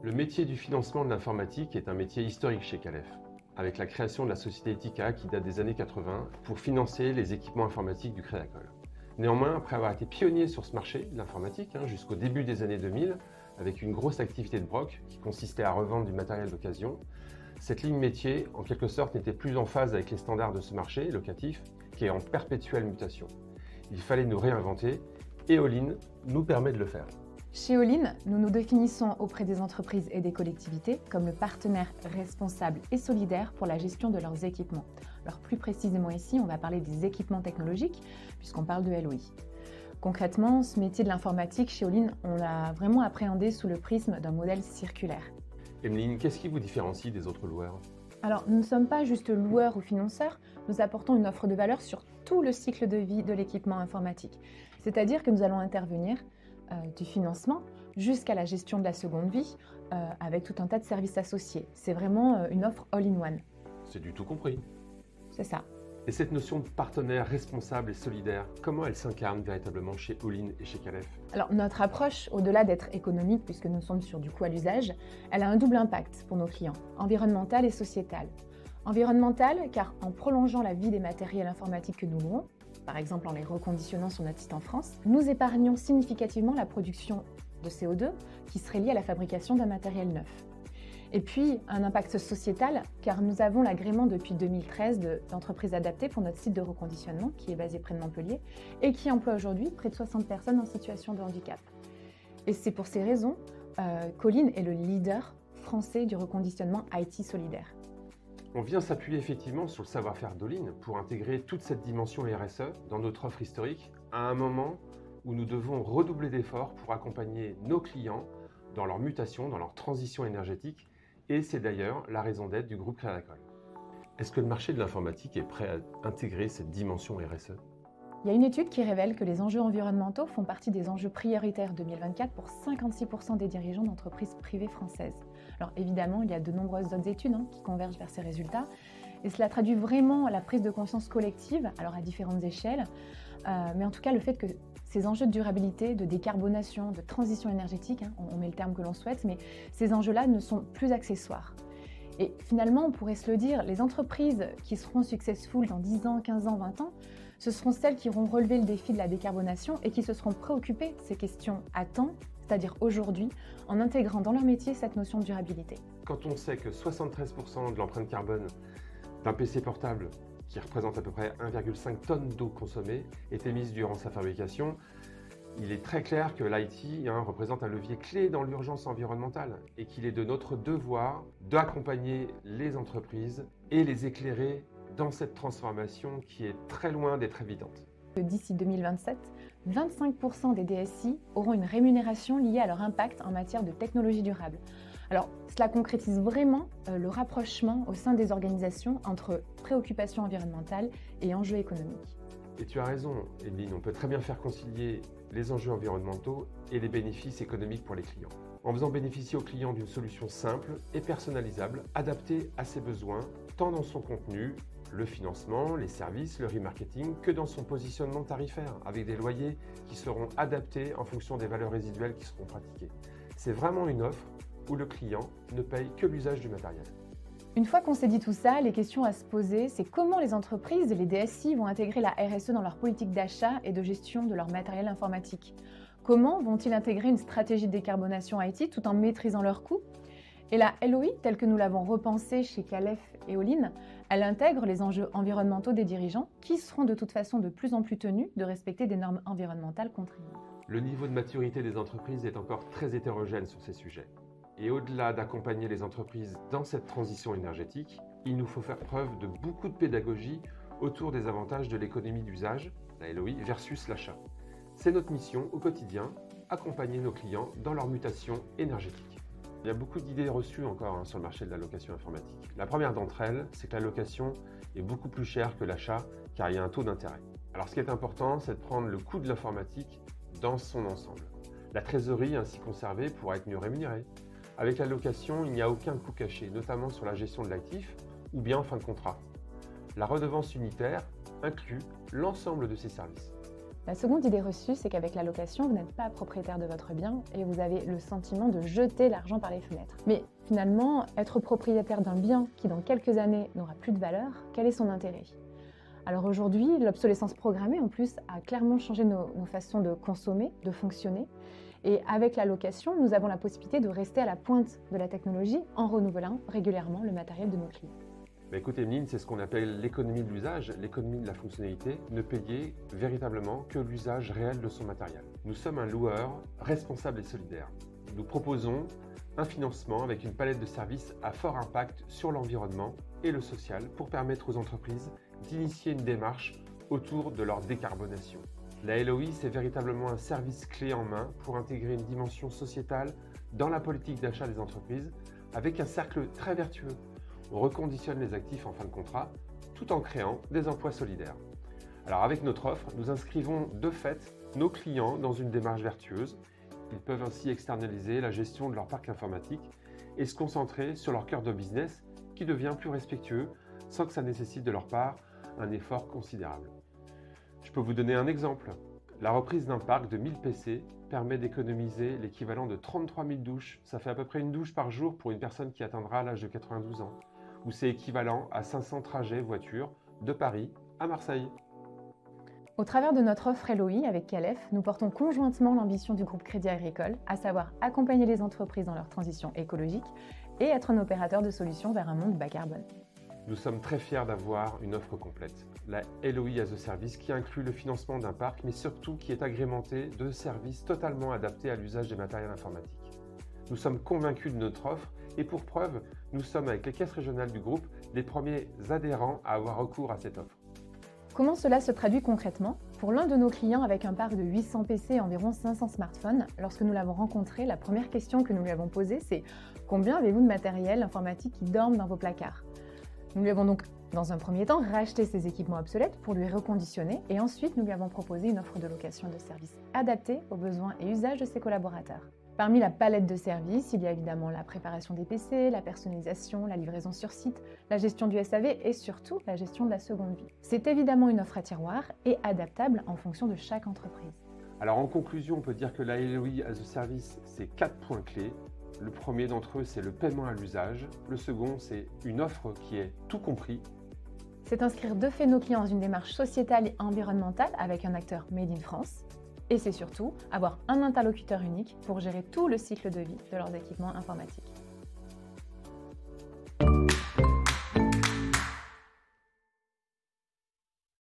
Le métier du financement de l'informatique est un métier historique chez Calef, avec la création de la société Etica qui date des années 80 pour financer les équipements informatiques du Crédit Agricole. Néanmoins, après avoir été pionnier sur ce marché de l'informatique jusqu'au début des années 2000, avec une grosse activité de broc qui consistait à revendre du matériel d'occasion, cette ligne métier, en quelque sorte, n'était plus en phase avec les standards de ce marché locatif qui est en perpétuelle mutation. Il fallait nous réinventer et All-in nous permet de le faire. Chez All-in, nous nous définissons auprès des entreprises et des collectivités comme le partenaire responsable et solidaire pour la gestion de leurs équipements. Alors plus précisément ici, on va parler des équipements technologiques puisqu'on parle de LOI. Concrètement, ce métier de l'informatique chez All-in, on l'a vraiment appréhendé sous le prisme d'un modèle circulaire. Emeline, qu'est-ce qui vous différencie des autres loueurs? Alors, nous ne sommes pas juste loueurs ou financeurs, nous apportons une offre de valeur sur tout le cycle de vie de l'équipement informatique. C'est-à-dire que nous allons intervenir du financement jusqu'à la gestion de la seconde vie avec tout un tas de services associés. C'est vraiment une offre all-in-one. C'est du tout compris. C'est ça. Et cette notion de partenaire responsable et solidaire, comment elle s'incarne véritablement chez All-in et chez Calef? Alors, notre approche, au-delà d'être économique, puisque nous sommes sur du coût à l'usage, elle a un double impact pour nos clients, environnemental et sociétal. Environnemental, car en prolongeant la vie des matériels informatiques que nous louons, par exemple en les reconditionnant sur notre site en France, nous épargnons significativement la production de CO2 qui serait liée à la fabrication d'un matériel neuf. Et puis, un impact sociétal, car nous avons l'agrément depuis 2013 d'entreprises adaptées pour notre site de reconditionnement, qui est basé près de Montpellier, et qui emploie aujourd'hui près de 60 personnes en situation de handicap. Et c'est pour ces raisons qu'All-in est le leader français du reconditionnement IT solidaire. On vient s'appuyer effectivement sur le savoir-faire d'All-in pour intégrer toute cette dimension RSE dans notre offre historique à un moment où nous devons redoubler d'efforts pour accompagner nos clients dans leur mutation, dans leur transition énergétique. Et c'est d'ailleurs la raison d'être du groupe Crédit Agricole. Est-ce que le marché de l'informatique est prêt à intégrer cette dimension RSE? Il y a une étude qui révèle que les enjeux environnementaux font partie des enjeux prioritaires 2024 pour 56% des dirigeants d'entreprises privées françaises. Alors évidemment, il y a de nombreuses autres études qui convergent vers ces résultats. Et cela traduit vraiment la prise de conscience collective, alors à différentes échelles, mais en tout cas le fait que ces enjeux de durabilité, de décarbonation, de transition énergétique, on met le terme que l'on souhaite, mais ces enjeux-là ne sont plus accessoires. Et finalement, on pourrait se le dire, les entreprises qui seront successful dans 10 ans, 15 ans, 20 ans, ce seront celles qui auront relevé le défi de la décarbonation et qui se seront préoccupées de ces questions à temps, c'est-à-dire aujourd'hui, en intégrant dans leur métier cette notion de durabilité. Quand on sait que 73% de l'empreinte carbone d'un PC portable, qui représente à peu près 1,5 tonnes d'eau consommée, est émise durant sa fabrication, il est très clair que l'IT représente un levier clé dans l'urgence environnementale et qu'il est de notre devoir d'accompagner les entreprises et les éclairer dans cette transformation qui est très loin d'être évidente. D'ici 2027, 25% des DSI auront une rémunération liée à leur impact en matière de technologie durable. Alors, cela concrétise vraiment le rapprochement au sein des organisations entre préoccupations environnementales et enjeux économiques. Et tu as raison, Emeline, on peut très bien faire concilier les enjeux environnementaux et les bénéfices économiques pour les clients, en faisant bénéficier aux clients d'une solution simple et personnalisable, adaptée à ses besoins, tant dans son contenu, le financement, les services, le remarketing, que dans son positionnement tarifaire, avec des loyers qui seront adaptés en fonction des valeurs résiduelles qui seront pratiquées. C'est vraiment une offre où le client ne paye que l'usage du matériel. Une fois qu'on s'est dit tout ça, les questions à se poser, c'est comment les entreprises et les DSI vont intégrer la RSE dans leur politique d'achat et de gestion de leur matériel informatique. Comment vont-ils intégrer une stratégie de décarbonation IT tout en maîtrisant leurs coûts? Et la LOI, telle que nous l'avons repensée chez Calef et All-in, elle intègre les enjeux environnementaux des dirigeants qui seront de toute façon de plus en plus tenus de respecter des normes environnementales contraignantes. Le niveau de maturité des entreprises est encore très hétérogène sur ces sujets. Et au-delà d'accompagner les entreprises dans cette transition énergétique, il nous faut faire preuve de beaucoup de pédagogie autour des avantages de l'économie d'usage, la LOI, versus l'achat. C'est notre mission au quotidien, accompagner nos clients dans leur mutation énergétique. Il y a beaucoup d'idées reçues encore sur le marché de la location informatique. La première d'entre elles, c'est que la location est beaucoup plus chère que l'achat car il y a un taux d'intérêt. Alors ce qui est important, c'est de prendre le coût de l'informatique dans son ensemble. La trésorerie ainsi conservée pourra être mieux rémunérée. Avec la location, il n'y a aucun coût caché, notamment sur la gestion de l'actif ou bien en fin de contrat. La redevance unitaire inclut l'ensemble de ces services. La seconde idée reçue, c'est qu'avec la location, vous n'êtes pas propriétaire de votre bien et vous avez le sentiment de jeter l'argent par les fenêtres. Mais finalement, être propriétaire d'un bien qui dans quelques années n'aura plus de valeur, quel est son intérêt ? Alors aujourd'hui, l'obsolescence programmée en plus a clairement changé nos façons de consommer, de fonctionner. Et avec la location, nous avons la possibilité de rester à la pointe de la technologie en renouvelant régulièrement le matériel de nos clients. Écoutez, Emeline, c'est ce qu'on appelle l'économie de l'usage, l'économie de la fonctionnalité, ne payer véritablement que l'usage réel de son matériel. Nous sommes un loueur responsable et solidaire. Nous proposons un financement avec une palette de services à fort impact sur l'environnement et le social pour permettre aux entreprises d'initier une démarche autour de leur décarbonation. La LOI, c'est véritablement un service clé en main pour intégrer une dimension sociétale dans la politique d'achat des entreprises avec un cercle très vertueux. On reconditionne les actifs en fin de contrat tout en créant des emplois solidaires. Alors avec notre offre, nous inscrivons de fait nos clients dans une démarche vertueuse. Ils peuvent ainsi externaliser la gestion de leur parc informatique et se concentrer sur leur cœur de business qui devient plus respectueux sans que ça nécessite de leur part un effort considérable. Je peux vous donner un exemple. La reprise d'un parc de 1000 PC permet d'économiser l'équivalent de 33 000 douches. Ça fait à peu près une douche par jour pour une personne qui atteindra l'âge de 92 ans. Ou c'est équivalent à 500 trajets voiture de Paris à Marseille. Au travers de notre offre LOI avec Calef, nous portons conjointement l'ambition du groupe Crédit Agricole, à savoir accompagner les entreprises dans leur transition écologique et être un opérateur de solutions vers un monde bas carbone. Nous sommes très fiers d'avoir une offre complète, la LOI as a Service qui inclut le financement d'un parc, mais surtout qui est agrémenté de services totalement adaptés à l'usage des matériels informatiques. Nous sommes convaincus de notre offre et pour preuve, nous sommes avec les caisses régionales du groupe les premiers adhérents à avoir recours à cette offre. Comment cela se traduit concrètement ? Pour l'un de nos clients avec un parc de 800 PC et environ 500 smartphones, lorsque nous l'avons rencontré, la première question que nous lui avons posée, c'est « Combien avez-vous de matériel informatique qui dorment dans vos placards ?» Nous lui avons donc, dans un premier temps, racheté ces équipements obsolètes pour lui reconditionner et ensuite nous lui avons proposé une offre de location de services adaptée aux besoins et usages de ses collaborateurs. Parmi la palette de services, il y a évidemment la préparation des PC, la personnalisation, la livraison sur site, la gestion du SAV et surtout la gestion de la seconde vie. C'est évidemment une offre à tiroir et adaptable en fonction de chaque entreprise. Alors en conclusion, on peut dire que la LOI as a Service, c'est 4 points clés. Le premier d'entre eux, c'est le paiement à l'usage. Le second, c'est une offre qui est tout compris. C'est inscrire de fait nos clients dans une démarche sociétale et environnementale avec un acteur Made in France. Et c'est surtout avoir un interlocuteur unique pour gérer tout le cycle de vie de leurs équipements informatiques.